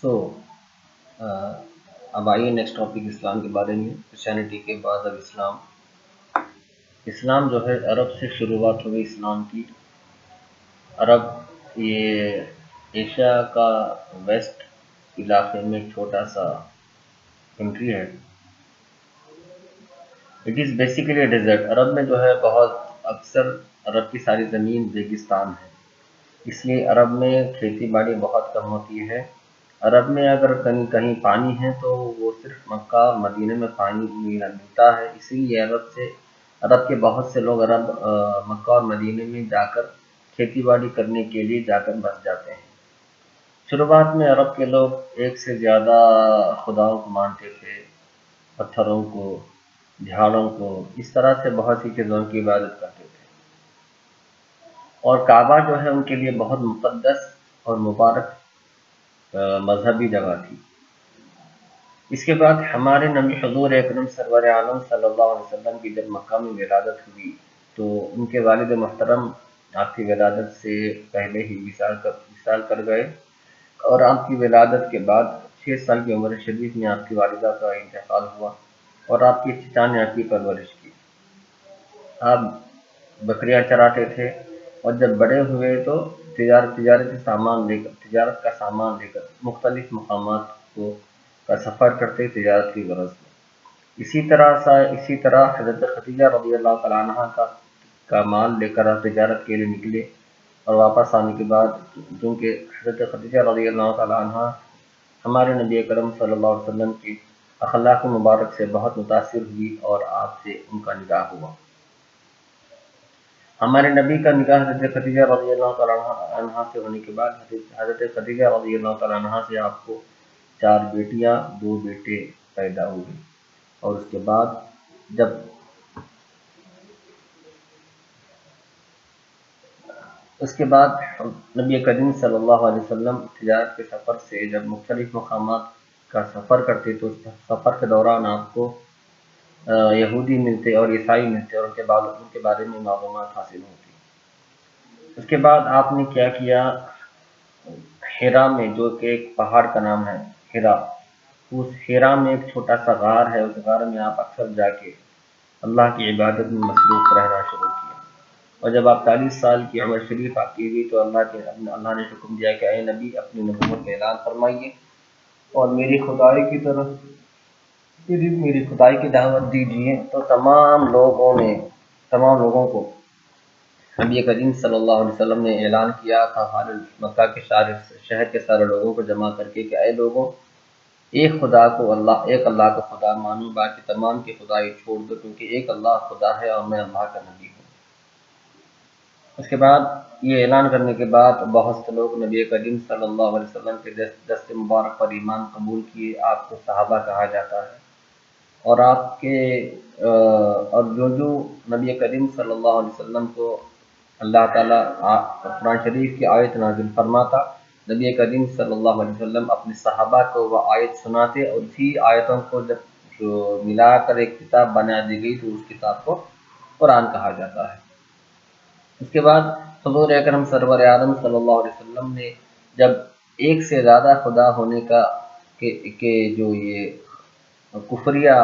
سو اب آئیے next topic اسلام کے بارے میں. کرسچینٹی کے بعد اب اسلام جو ہے عرب سے شروعات ہوئی اسلام کی. عرب یہ ایشیا کا ویسٹ علاقے میں ایک چھوٹا سا کنٹری ہے. It is basically a desert. عرب میں جو ہے بہت اکثر عرب کی ساری زمین ریگستان ہے، اس لیے عرب میں کھیتی باڑی بہت کم ہوتی ہے. عرب میں اگر کہیں پانی ہے تو وہ صرف مکہ مدینہ میں پانی ملتا ہے. اسی لیے عرب کے بہت سے لوگ مکہ اور مدینہ میں جا کر کھیتی باڑی کرنے کے لیے جا کر بس جاتے ہیں. شروعات میں عرب کے لوگ ایک سے زیادہ خداؤں کو مانتے تھے، پتھروں کو، جھاڑوں کو، اس طرح سے بہت سی چیزوں کی عبادت کرتے تھے. اور کعبہ جو ہے ان کے لیے بہت مقدس اور مبارک مذہبی جگہ تھی. اس کے بعد ہمارے نبی حضور اکرم سرور عالم صلی اللہ علیہ وسلم کی جب مکہ میں ولادت ہوئی تو ان کے والد محترم آپ کی ولادت سے پہلے ہی وصال کر گئے، اور آپ کی ولادت کے بعد 6 سال کی عمر شریف میں آپ کی والدہ کا انتقال ہوا، اور آپ کی چچا نے آپ کی پرورش کی. آپ بکریاں چراتے تھے، اور جب بڑے ہوئے تو تجارت کا سامان لے کر مختلف مقامات کا سفر کرتے تجارت کی غرض میں. اسی طرح حضرت خدیجہ رضی اللہ تعالیٰ عنہ کا مال لے کر آپ تجارت کے لیے نکلے، اور واپس آنے کے بعد کیونکہ حضرت خدیجہ رضی اللہ تعالیٰ عنہ ہمارے نبی اکرم صلی اللہ علیہ وسلم کی اخلاق مبارک سے بہت متاثر ہوئی، اور آپ سے ان کا نکاح ہوا. ہمارے نبی کا نکاح حضرت خدیجہ رضی اللہ تعالیٰ عنہ سے ہونے کے بعد حضرت خدیجہ رضی اللہ تعالیٰ عنہ سے آپ کو 4 بیٹیاں 2 بیٹے پیدا ہوئے. اور اس کے بعد نبی کریم صلی اللہ علیہ وسلم تجارت کے سفر سے جب مختلف مقامات کا سفر کرتے تو اس سفر کے دوران آپ کو یہودی ملتے اور عیسائی ملتے، اور ان کے بارے میں معلومات حاصل ہوتی. اس کے بعد آپ نے کیا کیا، حرا میں، جو کہ ایک پہاڑ کا نام ہے حرا، اس حرا میں ایک چھوٹا سا غار ہے. اس غار میں آپ اکثر جا کے اللہ کی عبادت میں مصروف رہنا شروع کیا. اور جب آپ 40 سال کی عمر شریف آپ کی ہوئی تو اللہ نے حکم دیا کہ اے نبی اپنی نبوت کا اعلان فرمائیے، اور میری خدائی کی دعوت دیجیے. تو تمام لوگوں کو نبی کریم صلی اللہ علیہ وسلم نے اعلان کیا تھا، مکہ کے شہر کے سارے لوگوں کو جمع کر کے کہ اے لوگوں، ایک اللہ کو خدا مانو، باقی تمام کی خدائی چھوڑ دو، کیونکہ ایک اللہ خدا ہے اور میں اللہ کا نبی ہوں. اس کے بعد یہ اعلان کرنے کے بعد بہت سے لوگ نبی کریم صلی اللہ علیہ وسلم کے دست مبارک پر ایمان قبول کیے. آپ کو صحابہ کہا جاتا ہے. اور جو نبی کریم صلی اللہ علیہ وسلم کو اللہ تعالیٰ قرآن شریف کی آیت نازل فرماتا، نبی کریم صلی اللہ علیہ وسلم اپنے صحابہ کو وہ آیت سناتے، اور اسی آیتوں کو جو ملا کر ایک کتاب بنا دی گئی تو اس کتاب کو قرآن کہا جاتا ہے. اس کے بعد حضور اکرم سرور عالم صلی اللہ علیہ وسلم نے جب ایک سے زیادہ خدا ہونے کے جو یہ کفریہ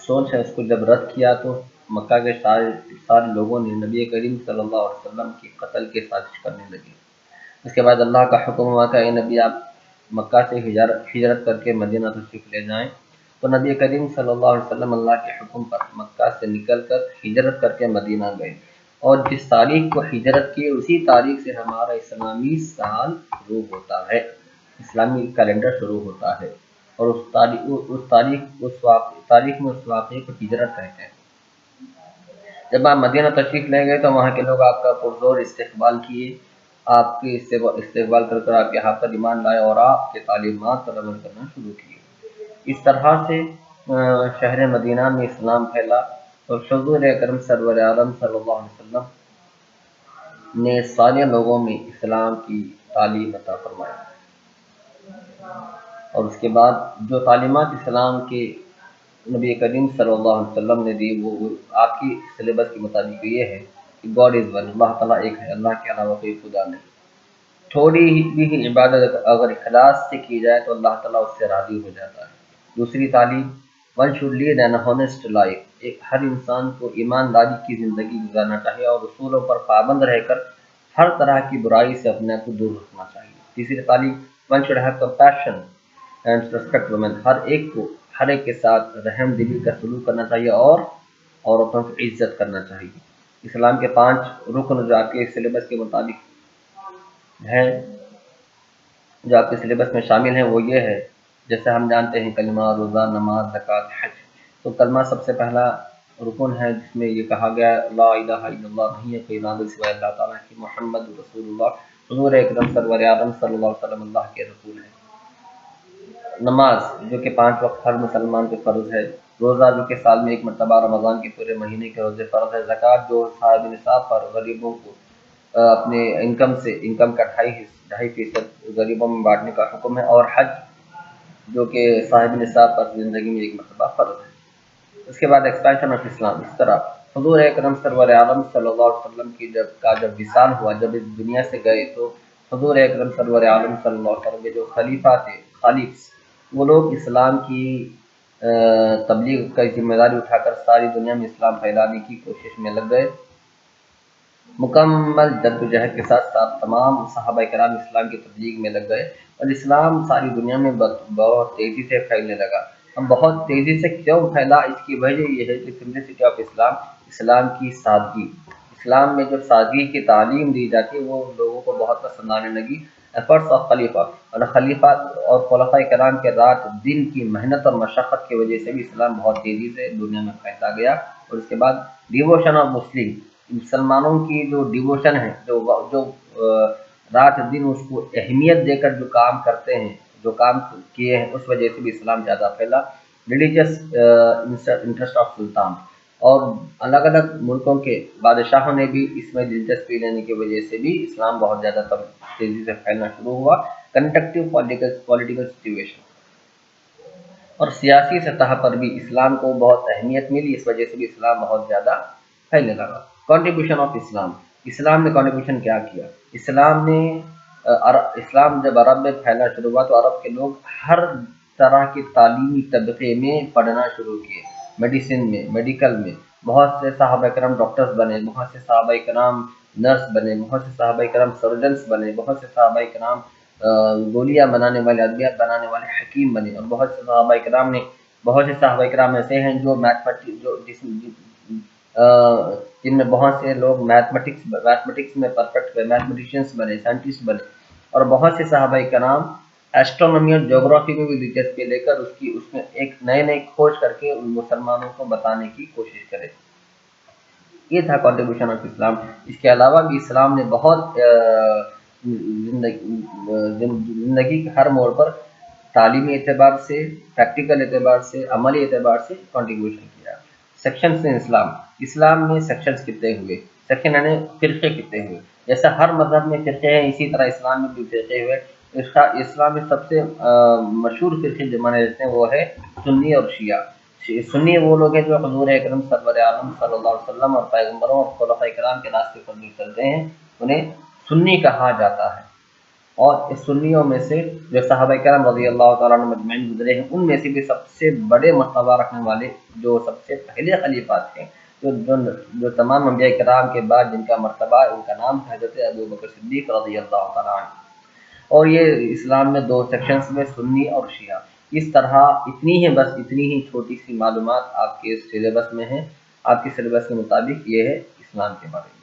سوچ ہے اس کو جب رد کیا تو مکہ کے سارے لوگوں نے نبی کریم صلی اللہ علیہ وسلم کی قتل کی سازش کرنے لگے. اس کے بعد اللہ کا حکم ہوا کہ اے نبی آپ مکہ سے ہجرت کر کے مدینہ تشریف لے جائیں. تو نبی کریم صلی اللہ علیہ وسلم اللہ کے حکم پر مکہ سے نکل کر ہجرت کر کے مدینہ گئے، اور جس تاریخ کو ہجرت کی اسی تاریخ سے ہمارا اسلامی سال شروع ہوتا ہے، اسلامی کیلنڈر شروع ہوتا ہے. اور اس تاریخ میں اس واقعے کو ہجرت کہتے ہیں. جب آپ مدینہ تشریف لے گئے تو وہاں کے لوگ آپ کا پرزور استقبال کیے، آپ کی استقبال کر آپ کے یہاں پر ایمان لائے اور آپ کے تعلیمات پر عمل کرنا شروع کیے. اس طرح سے شہر مدینہ میں اسلام پھیلا، اور حضور اکرم سرور عالم صلی اللہ علیہ وسلم نے سارے لوگوں میں اسلام کی تعلیم عطا فرمائی. اور اس کے بعد جو تعلیمات اسلام کے نبی کریم صلی اللہ علیہ وسلم نے دی وہ آپ کی سلیبس کے مطابق یہ ہے کہ گاڈ از ون، اللہ تعالیٰ ایک ہے، اللہ کے علاوہ کوئی خدا نہیں. تھوڑی بھی عبادت اگر اخلاص سے کی جائے تو اللہ تعالیٰ اس سے راضی ہو جاتا ہے۔ دوسری تعلیم، one should lead an honest life, ایک ہر انسان کو ایمانداری کی زندگی گزارنا چاہیے اور اصولوں پر پابند رہ کر ہر طرح کی برائی سے اپنے آپ کو دور رکھنا چاہیے۔ تیسری تعلیم، one should have compassion and respect women, ہر ایک کے ساتھ رحم دلی کا سلوک کرنا چاہیے اور عورتوں کی عزت کرنا چاہیے۔ اسلام کے 5 رکن جو آپ کے سلیبس کے مطابق ہیں، جو آپ کے سلیبس میں شامل ہیں، وہ یہ ہے، جیسے ہم جانتے ہیں کلمہ، روزہ، نماز، زکوٰۃ، حج۔ تو کلمہ سب سے پہلا رکن ہے، جس میں یہ کہا گیا لا الہ الا اللہ، نہیں ہے کوئی معبود سوائے اللہ تعالیٰ کی، محمد رسول اللہ، حضور اکرم سرور عالم صلی اللہ علیہ وسلم اللہ کے رسول ہیں۔ نماز جو کہ 5 وقت ہر مسلمان پہ فرض ہے، روزہ جو کہ سال میں ایک مرتبہ رمضان کے پورے مہینے کے روزے فرض ہے، زکوٰۃ جو صاحب نصاب پر غریبوں کو اپنے انکم کا 2.5% غریبوں میں بانٹنے کا حکم ہے، اور حج جو کہ صاحب نصاب پر زندگی میں ایک مرتبہ فرض ہے۔ اس کے بعد ایکسپینشن آف اسلام، اس طرح حضور اکرم سرور عالم صلی اللہ علیہ وسلم کی جب وصال ہوا، جب اس دنیا سے گئے، تو حضور اکرم سرور عالم صلی اللہ علیہ وسلم کے جو خلیفہ تھے، خالص، وہ لوگ اسلام کی تبلیغ کا ذمہ داری اٹھا کر ساری دنیا میں اسلام پھیلانے کی کوشش میں لگ گئے۔ مکمل جدوجہد کے ساتھ ساتھ تمام صحابہ کرام اسلام کی تبلیغ میں لگ گئے، اور اسلام ساری دنیا میں بہت تیزی سے پھیلنے لگا۔ اب بہت تیزی سے کیوں پھیلا؟ اس کی وجہ یہ ہے کہ سمپلسٹی آف اسلام، اسلام کی سادگی، اسلام میں جو سادگی کی تعلیم دی جاتی ہے وہ لوگوں کو بہت پسند آنے لگی۔ ایفرٹس آف خلیفہ، اور خلیفہ اور خلفائے کرام کے رات دن کی محنت اور مشقت کی وجہ سے بھی اسلام بہت تیزی سے دنیا میں پھیلتا گیا۔ اور اس کے بعد ڈیووشن آف مسلم، مسلمانوں کی جو ڈیووشن ہے، جو رات دن اس کو اہمیت دے کر جو کام کرتے ہیں، جو کام کیے ہیں، اس وجہ سے بھی اسلام زیادہ پھیلا۔ ریلیجس انٹرسٹ آف سلطان، اور الگ الگ ملکوں کے بادشاہوں نے بھی اس میں دلچسپی لینے کی وجہ سے بھی اسلام بہت زیادہ تیزی سے پھیلنا شروع ہوا۔ کنڈکٹیو پولیٹیکل سچویشن، اور سیاسی سطح پر بھی اسلام کو بہت اہمیت ملی، اس وجہ سے بھی اسلام بہت زیادہ پھیلنے لگا۔ کنٹریبیوشن آف اسلام، اسلام نے کنٹریبیوشن کیا کیا؟ اسلام جب عرب میں پھیلنا شروع ہوا تو عرب کے لوگ ہر طرح کے تعلیمی طبقے میں پڑھنا شروع کیے، میڈیسن میں، میڈیکل میں، بہت سے صحابہ کرام ڈاکٹرز بنے، بہت سے صحابہ کرام نرس بنے، بہت سے صحابہ کرام سرجنس بنے، بہت سے صحابہ کرام گولیاں بنانے والے، ادویات بنانے والے حکیم بنے، اور بہت سے صحابہ کرام ایسے ہیں جو جن میں بہت سے لوگ میتھمیٹکس میں پرفیکٹ ہوئے، میتھمیٹیشینس بنے، سائنٹسٹ بنے، اور بہت سے صحابہ کرام ایسٹرونومی اور جغرافی میں بھی دلچسپی لے کر اس میں ایک نئے کھوج کر کے ان مسلمانوں کو بتانے کی کوشش کرے۔ یہ تھا کنٹریبیوشن آف اسلام۔ اس کے علاوہ بھی اسلام نے بہت زندگی کے ہر موڑ پر تعلیمی اعتبار سے، پریکٹیکل اعتبار سے، عملی اعتبار سے کنٹریبیوشن کیا۔ سیکشنز ان اسلام میں سیکشنز کتنے ہوئے؟ سیکشن یعنی فرقے کتنے ہوئے؟ جیسا ہر مذہب میں فرقے ہیں، اسی طرح اسلام میں بھی فرقے ہوئے۔ اسلام میں سب سے مشہور فرقے جو مانے جاتے ہیں وہ ہے سنی اور شیعہ۔ سنی وہ لوگ ہیں جو حضور اکرم سرور عالم صلی اللہ علیہ وسلم اور پیغمبروں اور خلفائے کرام کے راستے پر جو چلتے ہیں انہیں سنی کہا جاتا ہے۔ اور اس سنیوں میں سے جو صحابہ کرام رضی اللہ تعالیٰ عنہ مجمعین گزرے ہیں، ان میں سے بھی سب سے بڑے مرتبہ رکھنے والے جو سب سے پہلے خلیفات ہیں، جو تمام انبیاء کرام کے بعد جن کا مرتبہ، ان کا نام حضرت ابوبکر صدیق رضی اللہ تعالیٰ عنہ۔ اور یہ اسلام میں 2 سیکشنز میں سنی اور شیعہ۔ اس طرح اتنی ہی چھوٹی سی معلومات آپ کے سلیبس میں ہیں۔ آپ کے سلیبس کے مطابق یہ ہے اسلام کے بارے میں۔